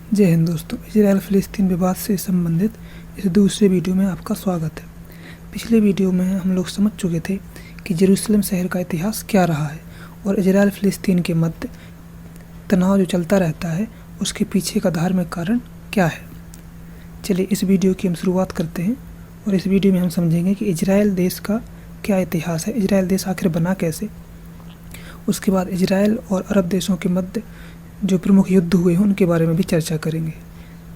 जय हिंद दोस्तों। इजराइल फ़िलिस्तीन विवाद से संबंधित इस दूसरे वीडियो में आपका स्वागत है। पिछले वीडियो में हम लोग समझ चुके थे कि जेरूसलम शहर का इतिहास क्या रहा है और इजराइल फ़िलिस्तीन के मध्य तनाव जो चलता रहता है उसके पीछे का धार्मिक कारण क्या है। चलिए इस वीडियो की हम शुरुआत करते हैं और इस वीडियो में हम समझेंगे कि इजराइल देश का क्या इतिहास है, इजराइल देश आखिर बना कैसे। उसके बाद इजराइल और अरब देशों के मध्य जो प्रमुख युद्ध हुए हैं उनके बारे में भी चर्चा करेंगे।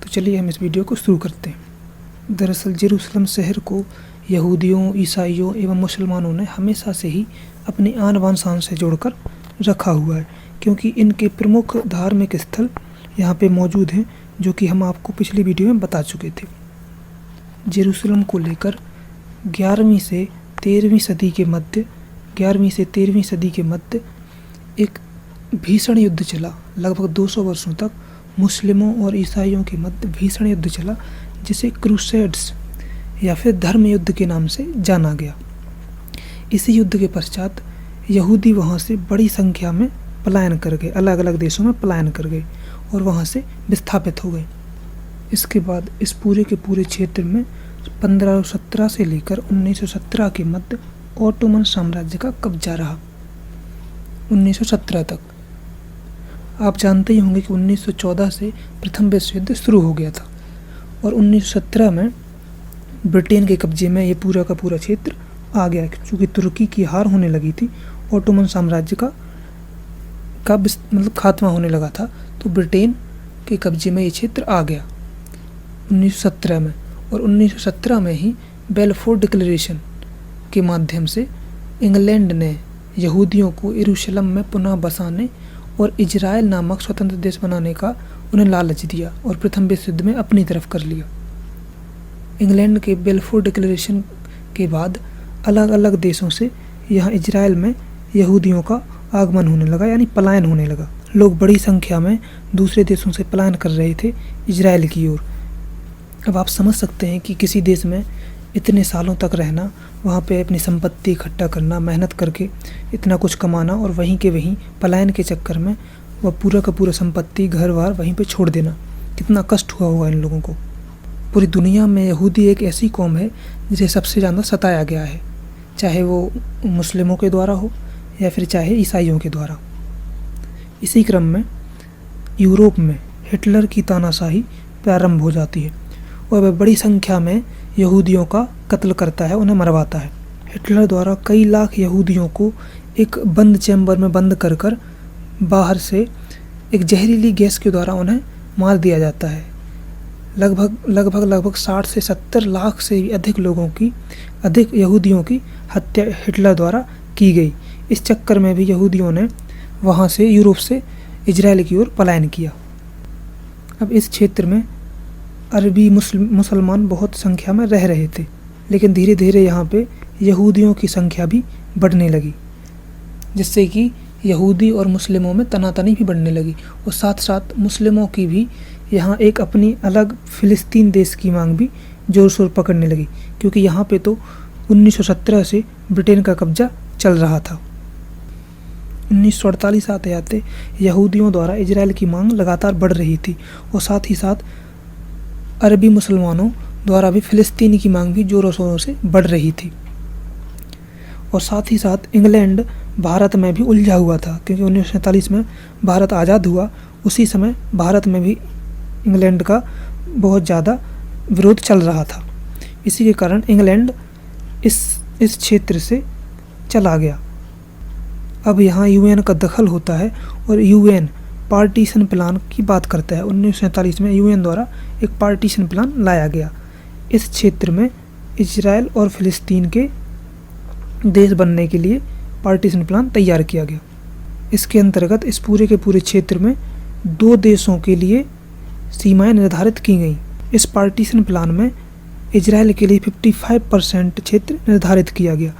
तो चलिए हम इस वीडियो को शुरू करते हैं। दरअसल जेरूसलम शहर को यहूदियों, ईसाइयों एवं मुसलमानों ने हमेशा से ही अपनी आन बान शान से जोड़कर रखा हुआ है, क्योंकि इनके प्रमुख धार्मिक स्थल यहाँ पे मौजूद हैं, जो कि हम आपको पिछली वीडियो में बता चुके थे। जेरूसलम को लेकर 11वीं से 13वीं सदी के मध्य एक भीषण युद्ध चला। लगभग 200 वर्षों तक मुस्लिमों और ईसाइयों के मध्य भीषण युद्ध चला, जिसे क्रूसेड्स या फिर धर्म युद्ध के नाम से जाना गया। इसी युद्ध के पश्चात यहूदी वहाँ से बड़ी संख्या में पलायन कर गए, अलग अलग देशों में पलायन कर गए और वहाँ से विस्थापित हो गए। इसके बाद इस पूरे के पूरे क्षेत्र में 1517 से लेकर 1917 के मध्य ऑटोमन साम्राज्य का कब्जा रहा। 1917 तक आप जानते ही होंगे कि 1914 से प्रथम विश्व युद्ध शुरू हो गया था और 1917 में ब्रिटेन के कब्जे में ये पूरा का पूरा क्षेत्र आ गया, क्योंकि तुर्की की हार होने लगी थी, ऑटोमन साम्राज्य का मतलब खात्मा होने लगा था, तो ब्रिटेन के कब्जे में ये क्षेत्र आ गया 1917 में। और 1917 में ही बेलफोर डिक्लेरेशन के माध्यम से इंग्लैंड ने यहूदियों को यरूशलेम में पुनः बसाने और इजराइल नामक स्वतंत्र देश बनाने का उन्हें लालच दिया और प्रथम विश्व युद्ध में अपनी तरफ कर लिया। इंग्लैंड के बेलफोर डिक्लेरेशन के बाद अलग अलग देशों से यहाँ इजराइल में यहूदियों का आगमन होने लगा, यानी पलायन होने लगा। लोग बड़ी संख्या में दूसरे देशों से पलायन कर रहे थे इजराइल की ओर। अब आप समझ सकते हैं कि किसी देश में इतने सालों तक रहना, वहाँ पे अपनी संपत्ति इकट्ठा करना, मेहनत करके इतना कुछ कमाना और वहीं के वहीं पलायन के चक्कर में वह पूरा का पूरा संपत्ति, घर बार वहीं पे छोड़ देना, कितना कष्ट हुआ होगा इन लोगों को। पूरी दुनिया में यहूदी एक ऐसी कौम है जिसे सबसे ज़्यादा सताया गया है, चाहे वो मुस्लिमों के द्वारा हो या फिर चाहे ईसाइयों के द्वारा। इसी क्रम में यूरोप में हिटलर की तानाशाही प्रारंभ हो जाती है और वह बड़ी संख्या में यहूदियों का कत्ल करता है, उन्हें मरवाता है। हिटलर द्वारा कई लाख यहूदियों को एक बंद चैम्बर में बंद कर कर बाहर से एक जहरीली गैस के द्वारा उन्हें मार दिया जाता है। लगभग 60 से 70 लाख से भी अधिक यहूदियों की हत्या हिटलर द्वारा की गई। इस चक्कर में भी यहूदियों ने वहाँ से यूरोप से इजराइल की ओर पलायन किया। अब इस क्षेत्र में अरबी मुसलमान बहुत संख्या में रह रहे थे, लेकिन धीरे धीरे यहाँ पे यहूदियों की संख्या भी बढ़ने लगी, जिससे कि यहूदी और मुस्लिमों में तनातनी भी बढ़ने लगी और साथ साथ मुस्लिमों की भी यहाँ एक अपनी अलग फ़िलिस्तीन देश की मांग भी जोर शोर पकड़ने लगी, क्योंकि यहाँ पे तो 1917 से ब्रिटेन का कब्जा चल रहा था। 1948 आते आते यहूदियों द्वारा इजराइल की मांग लगातार बढ़ रही थी और साथ ही साथ अरबी मुसलमानों द्वारा भी फ़िलिस्तीनी की मांग भी जोरों शोरों से बढ़ रही थी। और साथ ही साथ इंग्लैंड भारत में भी उलझा हुआ था, क्योंकि 1947 में भारत आज़ाद हुआ, उसी समय भारत में भी इंग्लैंड का बहुत ज़्यादा विरोध चल रहा था। इसी के कारण इंग्लैंड इस क्षेत्र से चला गया। अब यहाँ यूएन का दखल होता है और यूएन पार्टीशन प्लान की बात करता है। 1947 में यूएन द्वारा एक पार्टीशन प्लान लाया गया। इस क्षेत्र में इजराइल और फ़िलिस्तीन के देश बनने के लिए पार्टीशन प्लान तैयार किया गया। इसके अंतर्गत इस पूरे के पूरे क्षेत्र में 2 देशों के लिए सीमाएं निर्धारित की गईं। इस पार्टीशन प्लान में इजराइल के लिए 55% क्षेत्र निर्धारित किया गया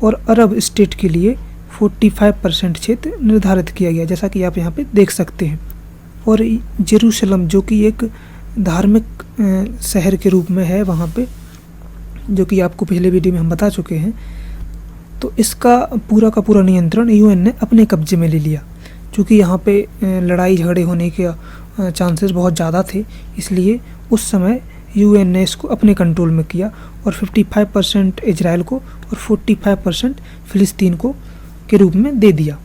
और अरब स्टेट के लिए 45% क्षेत्र निर्धारित किया गया, जैसा कि आप यहाँ पे देख सकते हैं। और जेरूशलम जो कि एक धार्मिक शहर के रूप में है वहाँ पे, जो कि आपको पिछले वीडियो में हम बता चुके हैं, तो इसका पूरा का पूरा नियंत्रण यूएन ने अपने कब्जे में ले लिया। चूँकि यहाँ पे लड़ाई झगड़े होने का चांसेस बहुत ज़्यादा थे, इसलिए उस समय यूएन ने इसको अपने कंट्रोल में किया और 55% इजराइल को और 45% फ़िलिस्तीन को के रूप में दे दिया।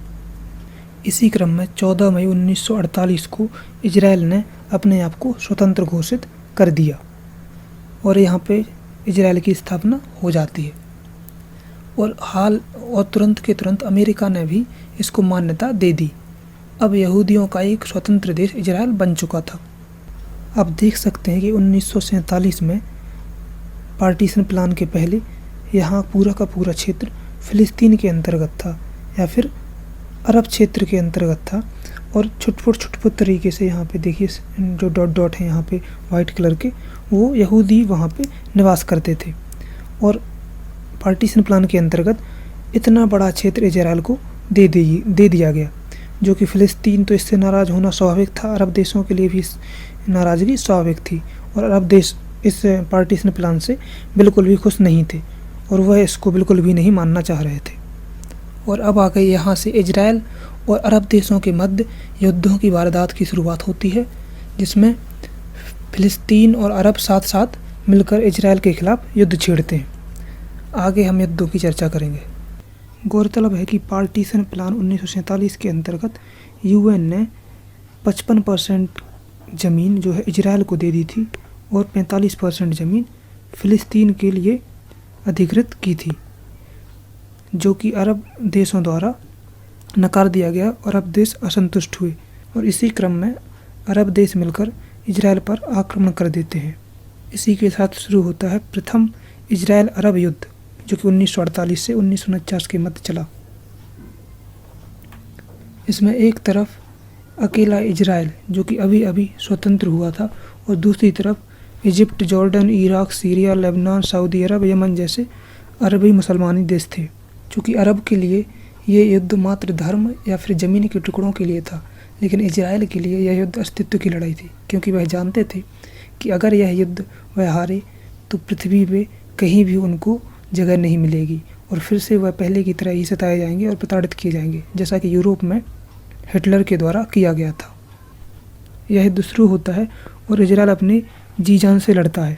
इसी क्रम में 14 मई 1948 को इजराइल ने अपने आप को स्वतंत्र घोषित कर दिया और यहाँ पे इजराइल की स्थापना हो जाती है। और तुरंत के तुरंत अमेरिका ने भी इसको मान्यता दे दी। अब यहूदियों का एक स्वतंत्र देश इजराइल बन चुका था। अब देख सकते हैं कि 1947 में पार्टीशन प्लान के पहले यहाँ पूरा का पूरा क्षेत्र फ़िलिस्तीन के अंतर्गत था या फिर अरब क्षेत्र के अंतर्गत था। और छुटपुट तरीके से यहाँ पे देखिए जो डॉट डॉट है यहाँ पे वाइट कलर के, वो यहूदी वहाँ पे निवास करते थे। और पार्टीशन प्लान के अंतर्गत इतना बड़ा क्षेत्र इजराइल को दे दिया गया, जो कि फ़िलिस्तीन तो इससे नाराज़ होना स्वाभाविक था, अरब देशों के लिए भी नाराज़गी स्वाभाविक थी। और अरब देश इस पार्टीशन प्लान से बिल्कुल भी खुश नहीं थे और वह इसको बिल्कुल भी नहीं मानना चाह रहे थे। और अब आ गई यहाँ से इजराइल और अरब देशों के मध्य युद्धों की वारदात की शुरुआत होती है, जिसमें फ़िलिस्तीन और अरब साथ साथ मिलकर इजराइल के खिलाफ युद्ध छेड़ते हैं। आगे हम युद्धों की चर्चा करेंगे। गौरतलब है कि पार्टीशन प्लान 1947 के अंतर्गत यूएन ने 55% ज़मीन जो है इजराइल को दे दी थी और 45% ज़मीन फ़िलिस्तीन के लिए अधिकृत की थी, जो कि अरब देशों द्वारा नकार दिया गया और अरब देश असंतुष्ट हुए। और इसी क्रम में अरब देश मिलकर इजराइल पर आक्रमण कर देते हैं। इसी के साथ शुरू होता है प्रथम इजराइल अरब युद्ध, जो कि 1948 से 1949 के मध्य चला। इसमें एक तरफ अकेला इजराइल जो कि अभी अभी स्वतंत्र हुआ था और दूसरी तरफ Egypt, Jordan, Iraq, Syria, Lebanon, सऊदी अरब, यमन जैसे अरबी मुसलमानी देश थे। चूँकि अरब के लिए ये युद्ध मात्र धर्म या फिर ज़मीन के टुकड़ों के लिए था, लेकिन इजराइल के लिए यह युद्ध अस्तित्व की लड़ाई थी, क्योंकि वह जानते थे कि अगर यह युद्ध वह हारे तो पृथ्वी पे कहीं भी उनको जगह नहीं मिलेगी और फिर से वह पहले की तरह ही सताए जाएंगे और प्रताड़ित किए जाएंगे, जैसा कि यूरोप में हिटलर के द्वारा किया गया था। यह युद्ध शुरू होता है और इजराइल अपनी जी जान से लड़ता है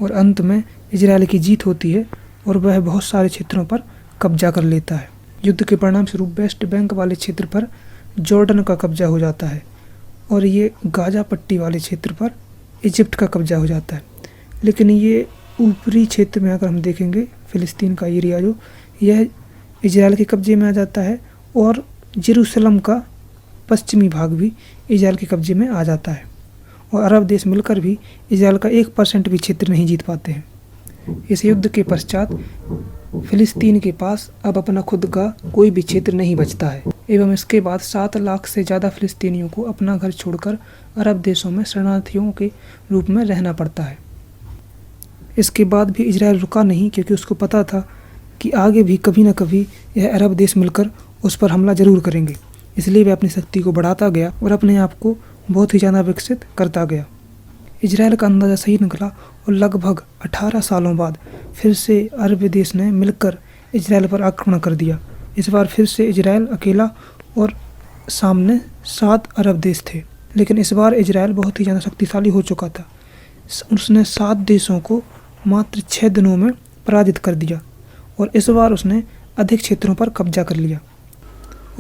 और अंत में इजराइल की जीत होती है और वह बहुत सारे क्षेत्रों पर कब्जा कर लेता है। युद्ध के परिणाम स्वरूप वेस्ट बैंक वाले क्षेत्र पर जॉर्डन का कब्जा हो जाता है और ये गाजा पट्टी वाले क्षेत्र पर इजिप्ट का कब्जा हो जाता है। लेकिन ये ऊपरी क्षेत्र में अगर हम देखेंगे फ़िलिस्तीन का एरिया जो यह इजराइल के कब्जे में आ जाता है और जेरूसलम का पश्चिमी भाग भी इजराइल के कब्जे में आ जाता है। और अरब देश मिलकर भी इजराइल का 1% भी क्षेत्र नहीं जीत पाते हैं। इस युद्ध के पश्चात फ़िलिस्तीन के पास अब अपना खुद का कोई भी क्षेत्र नहीं बचता है एवं इसके बाद 7 लाख से ज़्यादा फ़िलिस्तीनियों को अपना घर छोड़कर अरब देशों में शरणार्थियों के रूप में रहना पड़ता है। इसके बाद भी इजराइल रुका नहीं, क्योंकि उसको पता था कि आगे भी कभी न कभी यह अरब देश मिलकर उस पर हमला ज़रूर करेंगे। इसलिए वह अपनी शक्ति को बढ़ाता गया और अपने आप को बहुत ही ज़्यादा विकसित करता गया। इजराइल का अंदाज़ा सही निकला और लगभग 18 सालों बाद फिर से अरब देश ने मिलकर इजराइल पर आक्रमण कर दिया। इस बार फिर से इजराइल अकेला और सामने 7 अरब देश थे, लेकिन इस बार इजराइल बहुत ही ज़्यादा शक्तिशाली हो चुका था। उसने 7 देशों को मात्र 6 दिनों में पराजित कर दिया और इस बार उसने अधिक क्षेत्रों पर कब्जा कर लिया।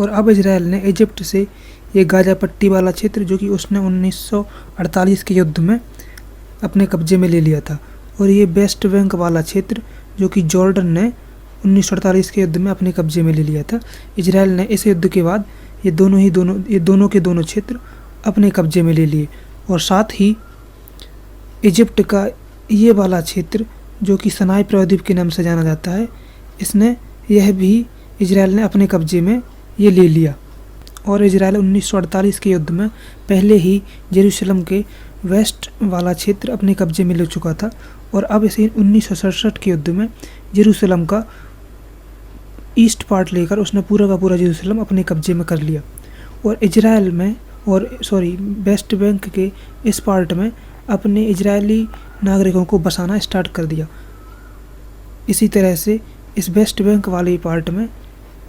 और अब इजराइल ने इजिप्ट से ये गाजा पट्टी वाला क्षेत्र, जो कि उसने 1948 के युद्ध में अपने कब्जे में ले लिया था, और ये वेस्ट बैंक वाला क्षेत्र जो कि जॉर्डन ने 1948 के युद्ध में अपने कब्जे में ले लिया था। इजराइल ने इस युद्ध के बाद ये दोनों के दोनों क्षेत्र अपने कब्जे में ले लिए और साथ ही इजिप्ट का ये वाला क्षेत्र जो कि सनाई प्रायद्वीप के नाम से जाना जाता है, यह भी इजराइल ने अपने कब्जे में ये ले लिया। और इजराइल 1948 के युद्ध में पहले ही जेरूसलम के वेस्ट वाला क्षेत्र अपने कब्जे में ले चुका था और अब इसे 1967 के युद्ध में जेरूसलम का ईस्ट पार्ट लेकर उसने पूरा का पूरा जेरूसलम अपने कब्जे में कर लिया। और इजराइल में वेस्ट बैंक के इस पार्ट में अपने इजरायली नागरिकों को बसाना स्टार्ट कर दिया। इसी तरह से इस वेस्ट बैंक वाले पार्ट में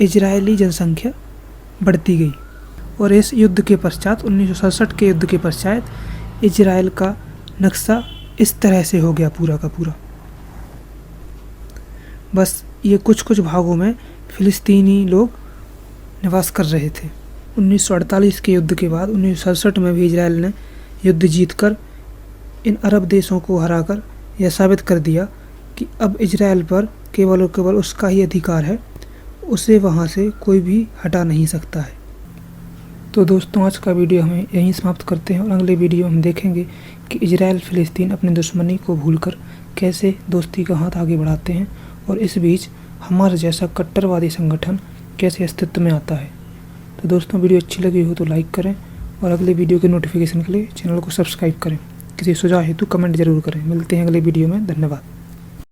इजरायली जनसंख्या बढ़ती गई और इस युद्ध के पश्चात 1967 के युद्ध के पश्चात इजराइल का नक्शा इस तरह से हो गया पूरा का पूरा। बस ये कुछ कुछ भागों में फ़िलिस्तीनी लोग निवास कर रहे थे। 1948 के युद्ध के बाद 1967 में भी इजराइल ने युद्ध जीतकर इन अरब देशों को हराकर यह साबित कर दिया कि अब इजराइल पर केवल और केवल उसका ही अधिकार है, उसे वहाँ से कोई भी हटा नहीं सकता है। तो दोस्तों, आज का वीडियो हमें यहीं समाप्त करते हैं और अगले वीडियो हम देखेंगे कि इजराइल फ़िलिस्तीन अपनी दुश्मनी को भूलकर कैसे दोस्ती का हाथ आगे बढ़ाते हैं और इस बीच हमारा जैसा कट्टरवादी संगठन कैसे अस्तित्व में आता है। तो दोस्तों, वीडियो अच्छी लगी हो तो लाइक करें और अगले वीडियो के नोटिफिकेशन के लिए चैनल को सब्सक्राइब करें। किसी सुझाव हेतु कमेंट जरूर करें। मिलते हैं अगले वीडियो में। धन्यवाद।